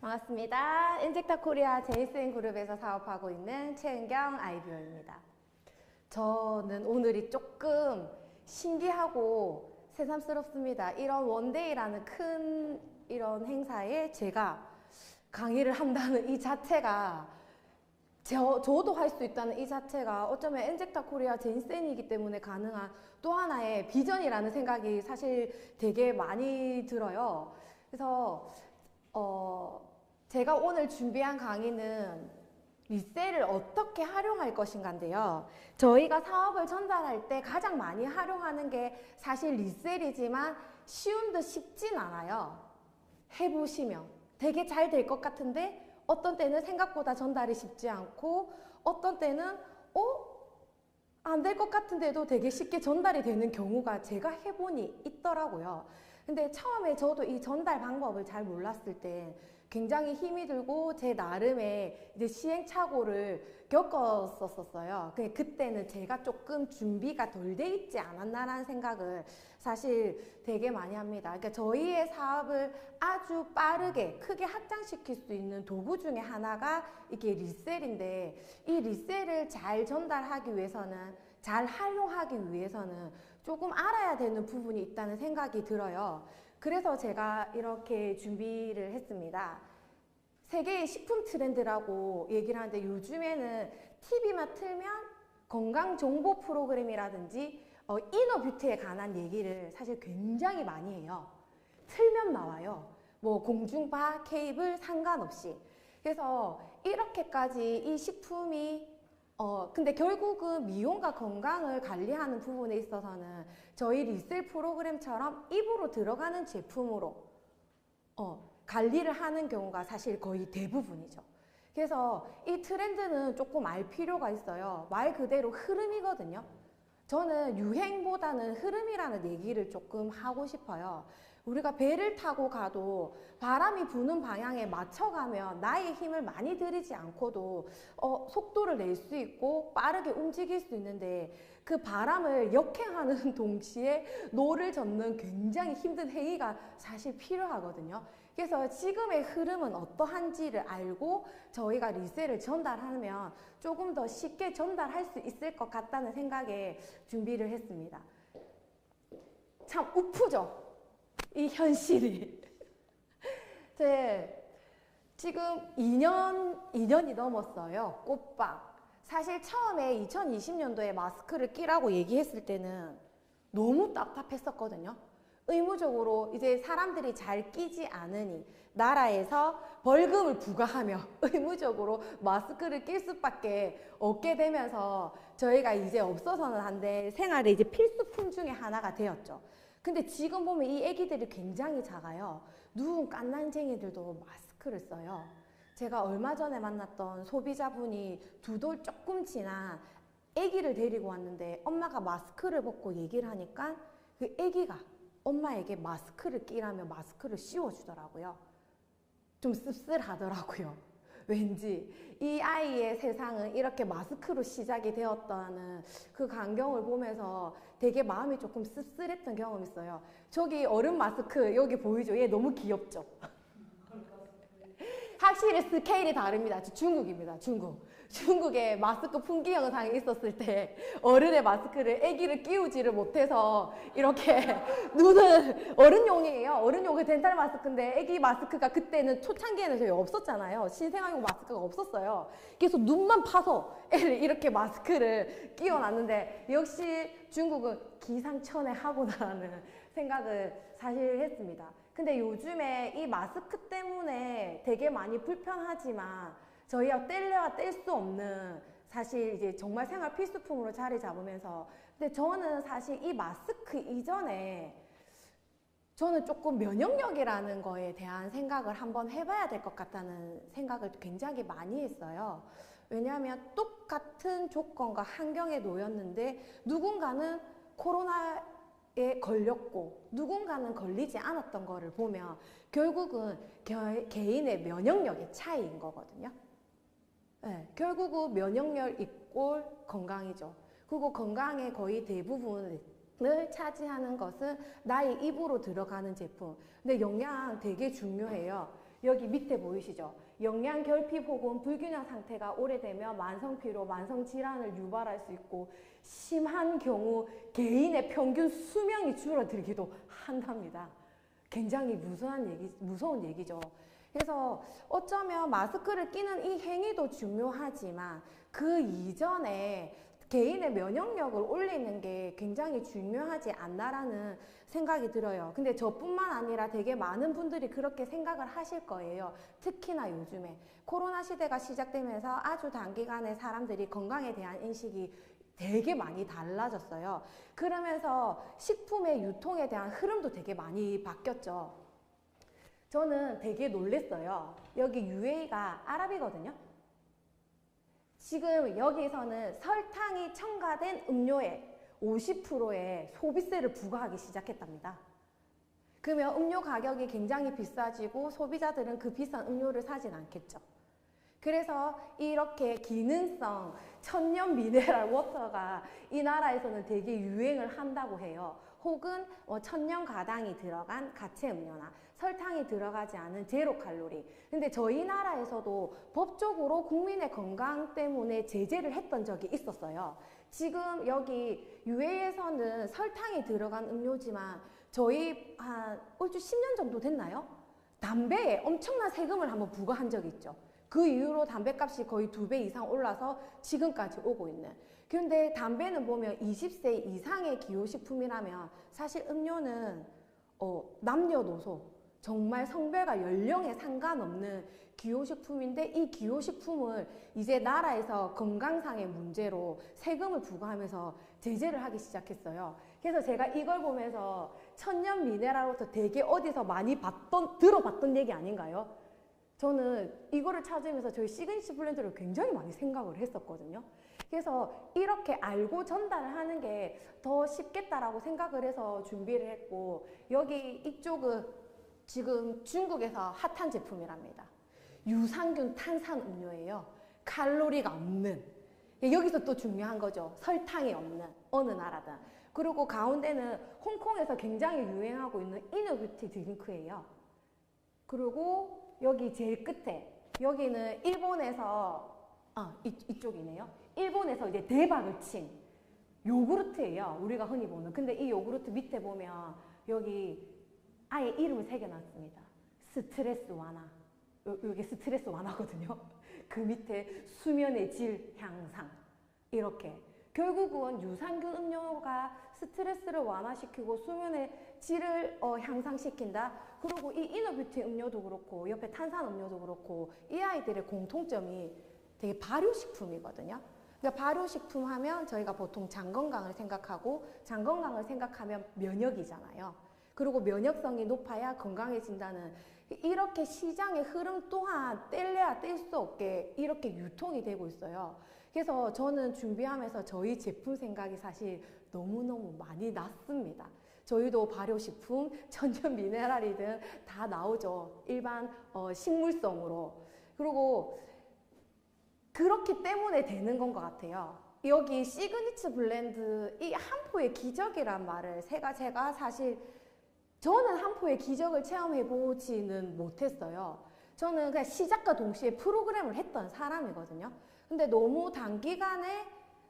반갑습니다. 인젝타 코리아 제이스인 그룹에서 사업하고 있는 최은경 아이비어입니다. 저는 오늘이 조금 신기하고 새삼스럽습니다. 이런 원데이라는 큰 이런 행사에 제가 강의를 한다는 이 자체가 저도 할 수 있다는 이 자체가 어쩌면 인젝타 코리아 제인센이기 때문에 가능한 또 하나의 비전이라는 생각이 사실 되게 많이 들어요. 그래서 제가 오늘 준비한 강의는 리셀을 어떻게 활용할 것인가인데요. 저희가 사업을 전달할 때 가장 많이 활용하는 게 사실 리셀이지만 쉬운 듯 쉽진 않아요. 해보시면 되게 잘 될 것 같은데 어떤 때는 생각보다 전달이 쉽지 않고 어떤 때는 안 될 것 같은데도 되게 쉽게 전달이 되는 경우가 제가 해보니 있더라고요. 근데 처음에 저도 이 전달 방법을 잘 몰랐을 때 굉장히 힘이 들고 제 나름의 이제 시행착오를 겪었었어요. 그때는 제가 조금 준비가 덜 돼 있지 않았나라는 생각을 사실 되게 많이 합니다. 그러니까 저희의 사업을 아주 빠르게 크게 확장시킬 수 있는 도구 중에 하나가 이게 리셀인데, 이 리셀을 잘 전달하기 위해서는, 잘 활용하기 위해서는 조금 알아야 되는 부분이 있다는 생각이 들어요. 그래서 제가 이렇게 준비를 했습니다. 세계의 식품 트렌드라고 얘기를 하는데, 요즘에는 TV만 틀면 건강 정보 프로그램이라든지 이너 뷰티에 관한 얘기를 사실 굉장히 많이 해요. 틀면 나와요. 뭐 공중파, 케이블 상관없이. 그래서 이렇게까지 이 식품이 근데 결국은 미용과 건강을 관리하는 부분에 있어서는 저희 리셀 프로그램처럼 입으로 들어가는 제품으로 관리를 하는 경우가 사실 거의 대부분이죠. 그래서 이 트렌드는 조금 알 필요가 있어요. 말 그대로 흐름이거든요. 저는 유행보다는 흐름이라는 얘기를 조금 하고 싶어요. 우리가 배를 타고 가도 바람이 부는 방향에 맞춰가면 나의 힘을 많이 들이지 않고도 속도를 낼 수 있고 빠르게 움직일 수 있는데, 그 바람을 역행하는 동시에 노를 젓는 굉장히 힘든 행위가 사실 필요하거든요. 그래서 지금의 흐름은 어떠한지를 알고 저희가 리셀을 전달하면 조금 더 쉽게 전달할 수 있을 것 같다는 생각에 준비를 했습니다. 참 우프죠? 이 현실이. 지금 2년이 넘었어요. 꽃밥. 사실 처음에 2020년도에 마스크를 끼라고 얘기했을 때는 너무 답답했었거든요. 의무적으로 이제 사람들이 잘 끼지 않으니 나라에서 벌금을 부과하며 의무적으로 마스크를 낄 수밖에 없게 되면서 저희가 이제 없어서는 안 될 생활의 이제 필수품 중에 하나가 되었죠. 근데 지금 보면 이 애기들이 굉장히 작아요. 누운 깐난쟁이들도 마스크를 써요. 제가 얼마 전에 만났던 소비자분이 두 돌 조금 지난 애기를 데리고 왔는데 엄마가 마스크를 벗고 얘기를 하니까 그 애기가 엄마에게 마스크를 끼라며 마스크를 씌워주더라고요. 좀 씁쓸하더라고요. 왠지 이 아이의 세상은 이렇게 마스크로 시작이 되었다는 그 광경을 보면서 되게 마음이 조금 씁쓸했던 경험이 있어요. 저기 어른 마스크 여기 보이죠? 얘 너무 귀엽죠? 확실히 스케일이 다릅니다. 중국입니다. 중국에 마스크 풍기 영상이 있었을 때 어른의 마스크를 아기를 끼우지를 못해서 이렇게 눈은 어른용이에요. 어른용의 덴탈 마스크인데 아기 마스크가 그때는 초창기에는 저희 없었잖아요. 신생아용 마스크가 없었어요. 그래서 눈만 파서 애를 이렇게 마스크를 끼워놨는데 역시 중국은 기상천외하구나라는 생각을 사실 했습니다. 근데 요즘에 이 마스크 때문에 되게 많이 불편하지만 저희가 뗄래야 뗄 수 없는 사실 이제 정말 생활 필수품으로 자리 잡으면서, 근데 저는 사실 이 마스크 이전에 저는 조금 면역력이라는 거에 대한 생각을 한번 해봐야 될 것 같다는 생각을 굉장히 많이 했어요. 왜냐하면 똑같은 조건과 환경에 놓였는데 누군가는 코로나에 걸렸고 누군가는 걸리지 않았던 거를 보면 결국은 개인의 면역력의 차이인 거거든요. 네, 결국은 면역력 이꼴 건강이죠. 그리고 건강의 거의 대부분을 차지하는 것은 나의 입으로 들어가는 제품. 근데 영양 되게 중요해요. 여기 밑에 보이시죠? 영양 결핍 혹은 불균형 상태가 오래되면 만성피로, 만성질환을 유발할 수 있고 심한 경우 개인의 평균 수명이 줄어들기도 한답니다. 굉장히 무서운 얘기죠. 그래서 어쩌면 마스크를 끼는 이 행위도 중요하지만 그 이전에 개인의 면역력을 올리는 게 굉장히 중요하지 않나라는 생각이 들어요. 근데 저뿐만 아니라 되게 많은 분들이 그렇게 생각을 하실 거예요. 특히나 요즘에 코로나 시대가 시작되면서 아주 단기간에 사람들이 건강에 대한 인식이 되게 많이 달라졌어요. 그러면서 식품의 유통에 대한 흐름도 되게 많이 바뀌었죠. 저는 되게 놀랬어요. 여기 UAE가 아랍이거든요. 지금 여기서는 설탕이 첨가된 음료에 50%의 소비세를 부과하기 시작했답니다. 그러면 음료 가격이 굉장히 비싸지고 소비자들은 그 비싼 음료를 사진 않겠죠. 그래서 이렇게 기능성 천연 미네랄 워터가 이 나라에서는 되게 유행을 한다고 해요. 혹은 천연 가당이 들어간 가채 음료나 설탕이 들어가지 않은 제로 칼로리. 근데 저희 나라에서도 법적으로 국민의 건강 때문에 제재를 했던 적이 있었어요. 지금 여기 UAE에서는 설탕이 들어간 음료지만 저희 한 얼추 10년 정도 됐나요? 담배에 엄청난 세금을 한번 부과한 적이 있죠. 그 이후로 담배값이 거의 2배 이상 올라서 지금까지 오고 있는. 근데 담배는 보면 20세 이상의 기호식품이라면 사실 음료는 남녀노소 정말 성별과 연령에 상관없는 기호식품인데 이 기호식품을 이제 나라에서 건강상의 문제로 세금을 부과하면서 제재를 하기 시작했어요. 그래서 제가 이걸 보면서 천연 미네랄부터 되게 어디서 많이 들어봤던 얘기 아닌가요? 저는 이거를 찾으면서 저희 시그니처 블렌드를 굉장히 많이 생각을 했었거든요. 그래서 이렇게 알고 전달을 하는 게 더 쉽겠다라고 생각을 해서 준비를 했고, 여기 이쪽은 지금 중국에서 핫한 제품이랍니다. 유산균 탄산 음료예요. 칼로리가 없는. 여기서 또 중요한 거죠. 설탕이 없는 어느 나라든. 그리고 가운데는 홍콩에서 굉장히 유행하고 있는 이너뷰티 드링크예요. 그리고 여기 제일 끝에 여기는 일본에서 이쪽이네요. 일본에서 이제 대박을 친 요구르트예요. 우리가 흔히 보는. 근데 이 요구르트 밑에 보면 여기 아예 이름을 새겨놨습니다. 스트레스 완화. 이게 스트레스 완화거든요. 그 밑에 수면의 질 향상. 이렇게. 결국은 유산균 음료가 스트레스를 완화시키고 수면의 질을 향상시킨다. 그리고 이 이너뷰티 음료도 그렇고 옆에 탄산 음료도 그렇고 이 아이들의 공통점이 되게 발효식품이거든요. 그러니까 발효식품 하면 저희가 보통 장 건강을 생각하고 장 건강을 생각하면 면역이잖아요. 그리고 면역성이 높아야 건강해진다는 이렇게 시장의 흐름 또한 뗄래야 뗄 수 없게 이렇게 유통이 되고 있어요. 그래서 저는 준비하면서 저희 제품 생각이 사실 너무너무 많이 났습니다. 저희도 발효식품, 천연 미네랄이든 다 나오죠. 일반 식물성으로. 그리고 그렇기 때문에 되는 건 것 같아요. 여기 시그니처 블렌드 이 한 포의 기적이란 말을 제가 사실 저는 한 포의 기적을 체험해보지는 못했어요. 저는 그냥 시작과 동시에 프로그램을 했던 사람이거든요. 근데 너무 단기간에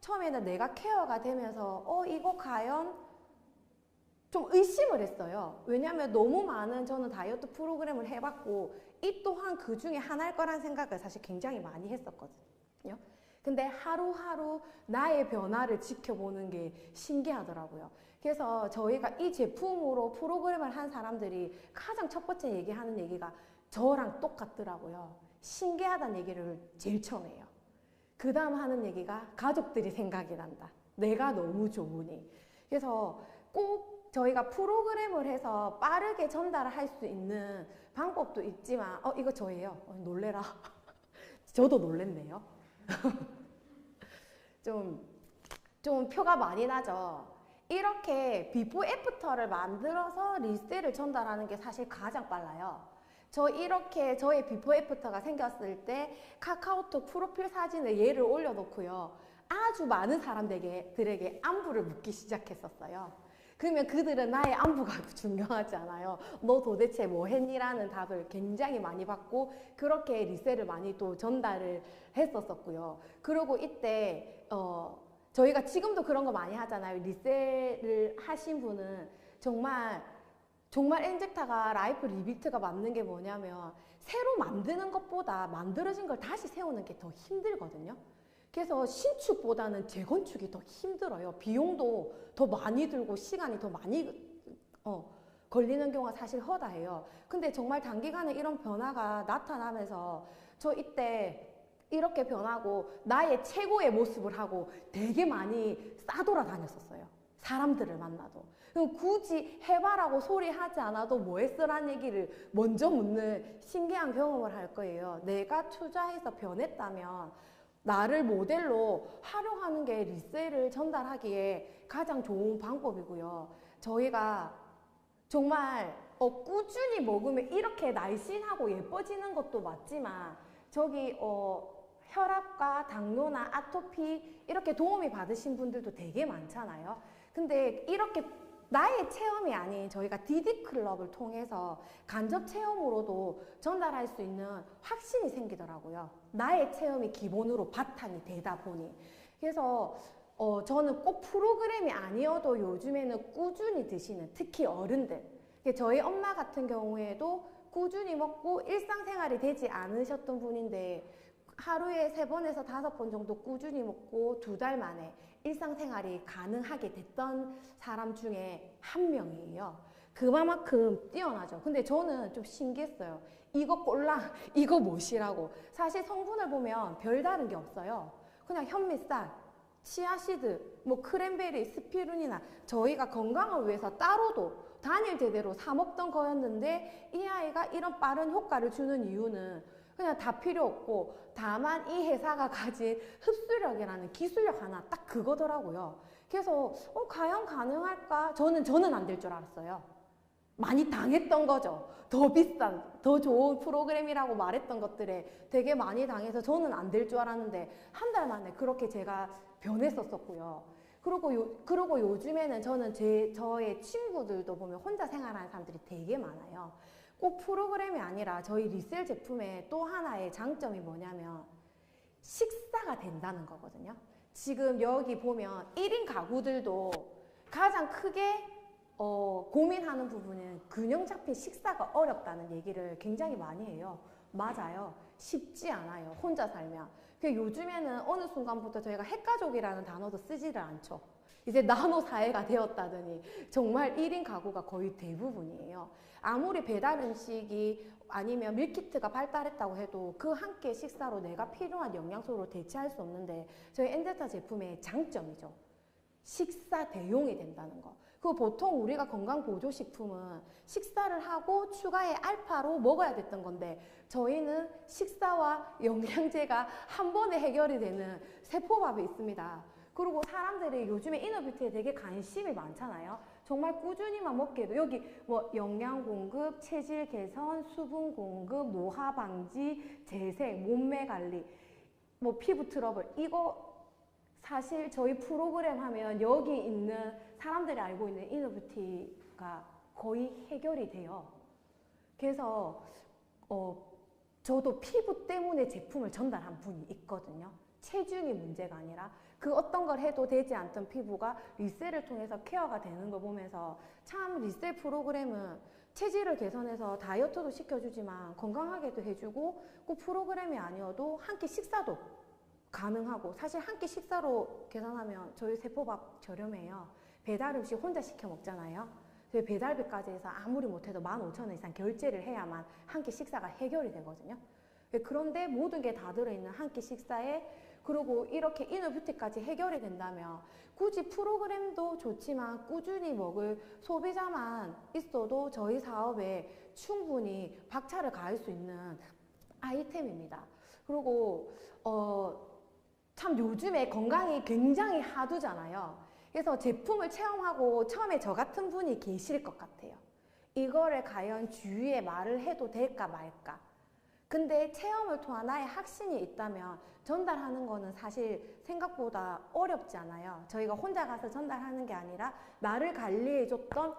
처음에는 내가 케어가 되면서 이거 과연 좀 의심을 했어요. 왜냐하면 너무 많은 저는 다이어트 프로그램을 해봤고 이 또한 그 중에 하나일 거란 생각을 사실 굉장히 많이 했었거든요. 근데 하루하루 나의 변화를 지켜보는 게 신기하더라고요. 그래서 저희가 이 제품으로 프로그램을 한 사람들이 가장 첫 번째 얘기하는 얘기가 저랑 똑같더라고요. 신기하다는 얘기를 제일 처음 해요. 그 다음 하는 얘기가 가족들이 생각이 난다. 내가 너무 좋으니. 그래서 꼭 저희가 프로그램을 해서 빠르게 전달을 할 수 있는 방법도 있지만 이거 저예요. 놀래라. 저도 놀랬네요. 좀 표가 많이 나죠. 이렇게 비포 애프터를 만들어서 리셀을 전달하는 게 사실 가장 빨라요. 저 이렇게 저의 비포 애프터가 생겼을 때 카카오톡 프로필 사진에 얘를 올려놓고요. 아주 많은 사람들에게 안부를 묻기 시작했었어요. 그러면 그들은 나의 안부가 중요하지 않아요. 너 도대체 뭐 했니라는 답을 굉장히 많이 받고 그렇게 리셀을 많이 또 전달을 했었었고요. 그리고 이때 저희가 지금도 그런 거 많이 하잖아요. 리셀을 하신 분은 정말 엔젝타가 라이프 리빌트가 맞는 게 뭐냐면 새로 만드는 것보다 만들어진 걸 다시 세우는 게 더 힘들거든요. 그래서 신축보다는 재건축이 더 힘들어요. 비용도 더 많이 들고 시간이 더 많이 걸리는 경우가 사실 허다해요. 근데 정말 단기간에 이런 변화가 나타나면서 저 이때 이렇게 변하고 나의 최고의 모습을 하고 되게 많이 싸돌아다녔었어요. 사람들을 만나도. 그럼 굳이 해봐라고 소리하지 않아도 뭐 했어라는 얘기를 먼저 묻는 신기한 경험을 할 거예요. 내가 투자해서 변했다면 나를 모델로 활용하는 게 리셀을 전달하기에 가장 좋은 방법이고요. 저희가 정말 꾸준히 먹으면 이렇게 날씬하고 예뻐지는 것도 맞지만 저기 혈압과 당뇨나 아토피 이렇게 도움이 받으신 분들도 되게 많잖아요. 근데 이렇게 나의 체험이 아닌 저희가 디디클럽을 통해서 간접 체험으로도 전달할 수 있는 확신이 생기더라고요. 나의 체험이 기본으로 바탕이 되다 보니. 그래서 저는 꼭 프로그램이 아니어도 요즘에는 꾸준히 드시는, 특히 어른들. 저희 엄마 같은 경우에도 꾸준히 먹고 일상생활이 되지 않으셨던 분인데 하루에 3번에서 5번 정도 꾸준히 먹고 2달 만에 일상생활이 가능하게 됐던 사람 중에 한 명이에요. 그만큼 뛰어나죠. 근데 저는 좀 신기했어요. 이거 꼴랑, 이거 못이라고. 사실 성분을 보면 별다른 게 없어요. 그냥 현미쌀, 치아시드, 뭐 크랜베리, 스피루니나 저희가 건강을 위해서 따로도 단일 제대로 사 먹던 거였는데 이 아이가 이런 빠른 효과를 주는 이유는 그냥 다 필요 없고 다만 이 회사가 가진 흡수력이라는 기술력 하나 딱 그거더라고요. 그래서 과연 가능할까? 저는 안 될 줄 알았어요. 많이 당했던 거죠. 더 비싼, 더 좋은 프로그램이라고 말했던 것들에 되게 많이 당해서 저는 안 될 줄 알았는데 한 달 만에 그렇게 제가 변했었고요. 그리고 요즘에는 저의 친구들도 보면 혼자 생활하는 사람들이 되게 많아요. 꼭 프로그램이 아니라 저희 리셀 제품의 또 하나의 장점이 뭐냐면 식사가 된다는 거거든요. 지금 여기 보면 1인 가구들도 가장 크게 고민하는 부분은 균형 잡힌 식사가 어렵다는 얘기를 굉장히 많이 해요. 맞아요. 쉽지 않아요. 혼자 살면. 요즘에는 어느 순간부터 저희가 핵가족이라는 단어도 쓰지를 않죠. 이제 나노 사회가 되었다더니 정말 1인 가구가 거의 대부분이에요. 아무리 배달 음식이 아니면 밀키트가 발달했다고 해도 그 한 끼 식사로 내가 필요한 영양소를 대체할 수 없는데 저희 엔젤타 제품의 장점이죠. 식사 대용이 된다는 거. 그 보통 우리가 건강보조식품은 식사를 하고 추가에 알파로 먹어야 됐던 건데 저희는 식사와 영양제가 한 번에 해결이 되는 세포밥이 있습니다. 그리고 사람들이 요즘에 이너뷰티에 되게 관심이 많잖아요. 정말 꾸준히만 먹게 해도 여기 뭐 영양 공급, 체질 개선, 수분 공급, 노화 방지, 재생, 몸매 관리, 뭐 피부 트러블 이거 사실 저희 프로그램 하면 여기 있는 사람들이 알고 있는 이너뷰티가 거의 해결이 돼요. 그래서 저도 피부 때문에 제품을 전달한 분이 있거든요. 체중이 문제가 아니라 그 어떤 걸 해도 되지 않던 피부가 리셀을 통해서 케어가 되는 거 보면서 참 리셀 프로그램은 체질을 개선해서 다이어트도 시켜주지만 건강하게도 해주고 꼭 프로그램이 아니어도 한 끼 식사도 가능하고 사실 한 끼 식사로 계산하면 저희 세포밥 저렴해요. 배달 음식 혼자 시켜 먹잖아요. 저희 배달비까지 해서 아무리 못해도 15,000원 이상 결제를 해야만 한 끼 식사가 해결이 되거든요. 그런데 모든 게 다 들어있는 한 끼 식사에 그리고 이렇게 이너뷰티까지 해결이 된다면 굳이 프로그램도 좋지만 꾸준히 먹을 소비자만 있어도 저희 사업에 충분히 박차를 가할 수 있는 아이템입니다. 그리고 참 요즘에 건강이 굉장히 하두잖아요. 그래서 제품을 체험하고 처음에 저 같은 분이 계실 것 같아요. 이거를 과연 주위에 말을 해도 될까 말까. 근데 체험을 통한 나의 확신이 있다면 전달하는 거는 사실 생각보다 어렵지 않아요. 저희가 혼자 가서 전달하는 게 아니라 나를 관리해줬던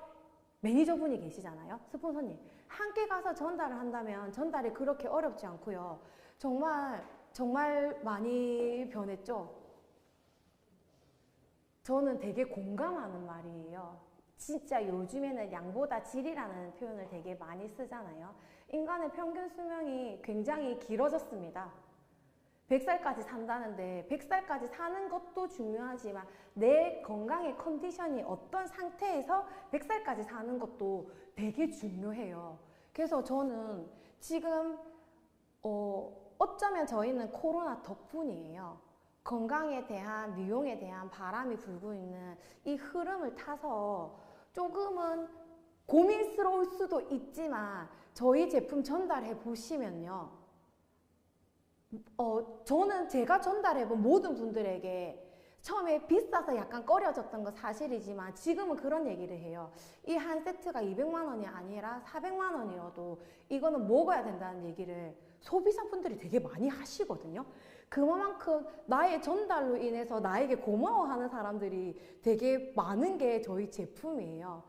매니저분이 계시잖아요. 스폰서님. 함께 가서 전달을 한다면 전달이 그렇게 어렵지 않고요. 정말 많이 변했죠. 저는 되게 공감하는 말이에요. 진짜 요즘에는 양보다 질이라는 표현을 되게 많이 쓰잖아요. 인간의 평균 수명이 굉장히 길어졌습니다. 100살까지 산다는데 100살까지 사는 것도 중요하지만 내 건강의 컨디션이 어떤 상태에서 100살까지 사는 것도 되게 중요해요. 그래서 저는 지금 어쩌면 저희는 코로나 덕분이에요. 건강에 대한, 미용에 대한 바람이 불고 있는 이 흐름을 타서 조금은 고민스러울 수도 있지만 저희 제품 전달해 보시면요. 저는 제가 전달해본 모든 분들에게 처음에 비싸서 약간 꺼려졌던 건 사실이지만 지금은 그런 얘기를 해요. 이 한 세트가 200만 원이 아니라 400만 원이어도 이거는 먹어야 된다는 얘기를 소비자분들이 되게 많이 하시거든요. 그만큼 나의 전달로 인해서 나에게 고마워하는 사람들이 되게 많은 게 저희 제품이에요.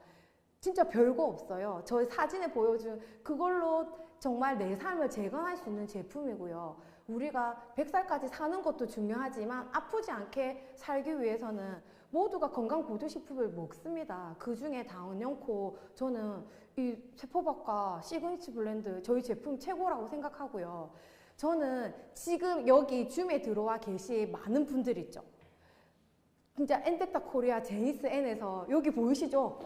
진짜 별거 없어요. 저희 사진에 보여준 그걸로 정말 내 삶을 재건할 수 있는 제품이고요. 우리가 100살까지 사는 것도 중요하지만 아프지 않게 살기 위해서는 모두가 건강보조식품을 먹습니다. 그 중에 당연코 저는 이 세포박과 시그니처 블렌드 저희 제품 최고라고 생각하고요. 저는 지금 여기 줌에 들어와 계신 많은 분들 있죠. 진짜 엔텍타 코리아 제니스 N에서 여기 보이시죠?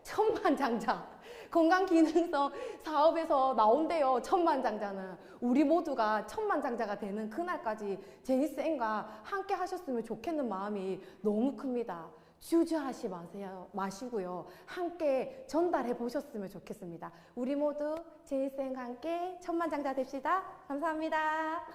천만장자. 건강기능성 사업에서 나온대요. 천만장자는. 우리 모두가 천만장자가 되는 그날까지 제니스 N과 함께 하셨으면 좋겠는 마음이 너무 큽니다. 주저하지 마시고요. 함께 전달해 보셨으면 좋겠습니다. 우리 모두 제니스 N과 함께 천만장자 됩시다. 감사합니다.